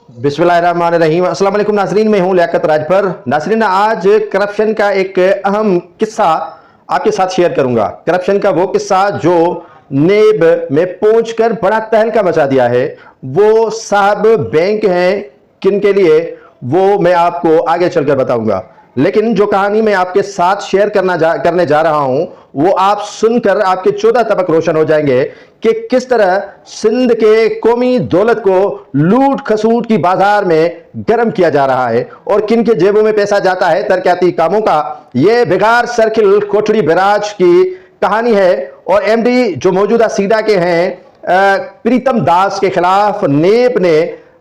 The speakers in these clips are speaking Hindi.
बिस्मिल्लाहिर्रहमानिर्रहीम। अस्सलाम वालेकुम नाज़रीन, मैं हूं लियाकत राजभर। नाज़रीन, आज करप्शन का एक अहम किस्सा आपके साथ शेयर करूंगा। करप्शन का वो किस्सा जो नेब में पहुंचकर बड़ा तहलका मचा दिया है। वो साहब बैंक हैं किन के लिए, वो मैं आपको आगे चलकर बताऊंगा। लेकिन जो कहानी मैं आपके साथ शेयर करने जा रहा हूं, वो आप सुनकर आपके 14 तबक रोशन हो जाएंगे कि किस तरह सिंध के कौमी दौलत को लूट खसूट की बाजार में गर्म किया जा रहा है और किन के जेबों में पैसा जाता है तरक्याती कामों का। यह बिगार सर्किल कोठड़ी बैराज की कहानी है और एमडी जो मौजूदा सीडा के हैं प्रीतम दास के खिलाफ नेब ने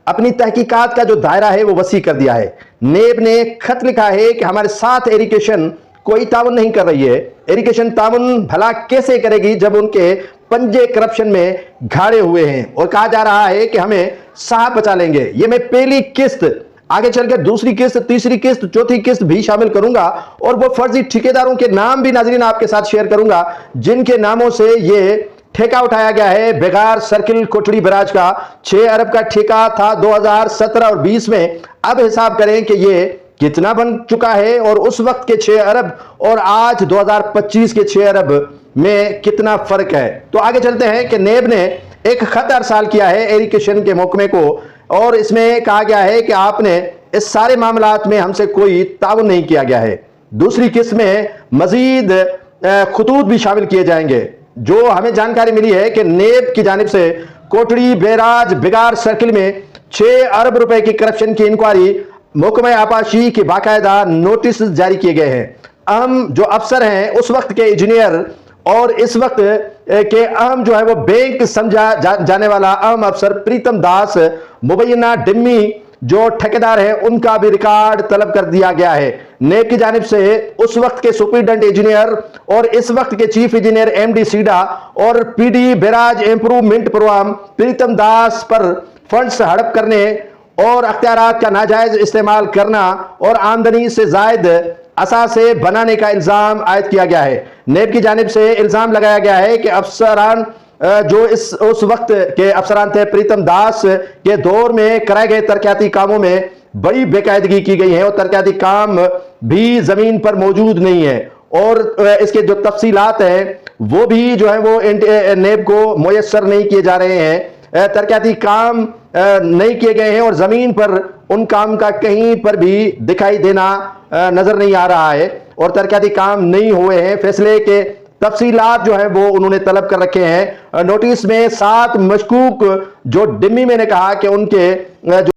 अपनी तहकीकात का जो दायरा है वो वसी कर दिया है। नेब ने खत लिखा है कि हमारे साथ इरिगेशन कोई ताउन नहीं कर रही है। इरिगेशन ताउन भला कैसे करेगी जब उनके पंजे करप्शन में घाड़े हुए हैं, और कहा जा रहा है कि हमें साहब बचा लेंगे। ये मैं पहली किस्त, आगे चलकर दूसरी किस्त, तीसरी किस्त, चौथी किस्त भी शामिल करूंगा और वो फर्जी ठेकेदारों के नाम भी नाजरीन आपके साथ शेयर करूंगा जिनके नामों से ये ठेका उठाया गया है। बेगार सर्किल कोठड़ी बैराज का 6 अरब का ठेका था 2017 और 20 में। अब हिसाब करें कि ये कितना बन चुका है और उस वक्त के 6 अरब और आज 2025 के 6 अरब में कितना फर्क है। तो आगे चलते हैं कि नेब ने एक खत अरसाल किया है इरिगेशन के महकमे को और इसमें कहा गया है कि आपने इस सारे मामलात में हमसे कोई ताउन नहीं किया गया है। दूसरी किस्त में मजीद खतूत भी शामिल किए जाएंगे। जो हमें जानकारी मिली है कि नेब की जानिब से कोठड़ी बैराज बिगार सर्किल में 6 अरब रुपए की करप्शन की इंक्वायरी महकमा आपाशी के बाकायदा नोटिस जारी किए गए हैं। अहम जो अफसर हैं उस वक्त के इंजीनियर और इस वक्त के अहम जो है वो बैंक समझा जाने वाला अहम अफसर प्रीतम दास मुबैना डिम्मी जो ठेकेदार है उनका भी रिकॉर्ड तलब कर दिया गया है। नेब की जानिब से उस वक्त के सुपरिटेंडेंट इंजीनियर और इस वक्त के चीफ इंजीनियर एमडी सीडा और पीडी बैराज इंप्रूवमेंट प्रोग्राम प्रीतम दास पर फंड्स हड़प करने और अख्तियारात का नाजायज इस्तेमाल करना और आमदनी से जायद असासे बनाने का इल्जाम आयद किया गया है। नेब की जानिब से इल्जाम लगाया गया है कि अफसरान जो उस वक्त के अफसरान थे प्रीतम दास के दौर में कराए गए तरक्याती कामों में बड़ी बेकायदगी की गई है और तरक्याती काम भी जमीन पर मौजूद नहीं है और इसके जो तफसीलात हैं वो भी जो है वो नेब को मुयस्सर नहीं किए जा रहे हैं। तरक्याती काम नहीं किए गए हैं और जमीन पर उन काम का कहीं पर भी दिखाई देना नजर नहीं आ रहा है और तरक्याती काम नहीं हुए हैं। फैसले के तफसीलात जो है वो उन्होंने तलब कर रखे हैं। नोटिस में 7 मशकूक जो डिम्मी मैंने कहा कि उनके जो